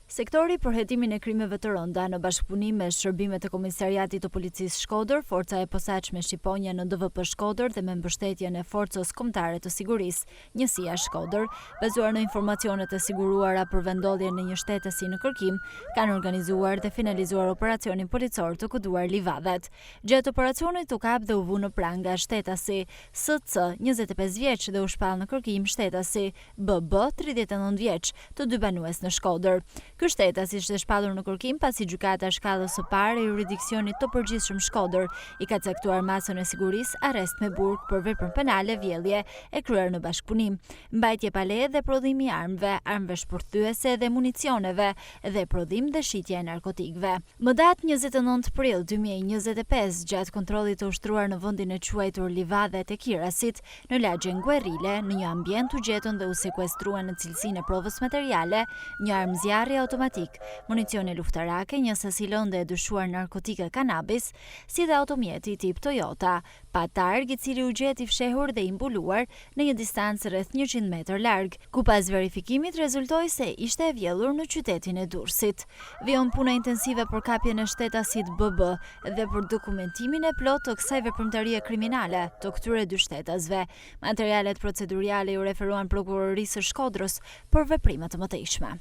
Sektori për hetimin e krimeve të rënda në bashkëpunim me shërbimet e Komisariatit të Policisë Shkodër, Forca e Posaçme Shqiponia në DVP Shkodër dhe me mbështetjen e Forcës Kombëtare të Sigurisë, Njësia Shkodër, bazuar në informacionet e siguruara për vendodhjen në një shtetësi në kërkim, kanë organizuar dhe finalizuar operacionin policor të koduar livadhet. Gjatë operacionit u kap dhe u vu në pranga shtetësi SC, 25 vjeç dhe u shpall në kërkim shtetësi BB, 39 vjeç, të dy banues në Shkodër. Ky shtetës ishte shpallur në kërkim pasi gjykata shkallës së parë e jurisdiksionit të përgjithshëm Shkodër i ka caktuar masën e sigurisë arrest me burg për veprën penale vjedhje e kryer në bashkëpunim, mbajtje pa leje dhe prodhim i armëve shpërthyese dhe municioneve dhe prodhim dhe shitje e narkotikëve. Më datë 29 prill 2025, gjatë kontrollit të ushtruar në vendin e quajtur Livadhet e Kirasit, në lagjen Guerrile, në një ambient u gjetën dhe u sekuestruan në cilësinë e provës materiale një armë zjarri automatik, municione luftarake, një sasi lënde e dyshuar narkotike kanabis, si dhe automjeti tip Toyota, pa targ i cili u gjet i fshehur dhe i mbuluar në një distancë rreth 100 metër larg, ku pas verifikimit rezultoi se ishte e vjedhur në qytetin e Durrësit. Vijon puna intensive për kapjen e shtetasit BB dhe për dokumentimin e plot të kësaj veprimtarie kriminale të këtyre dy shtetasve. Materialet proceduriale u referuan prokurorisë së Shkodrës për veprime të mëtejshme.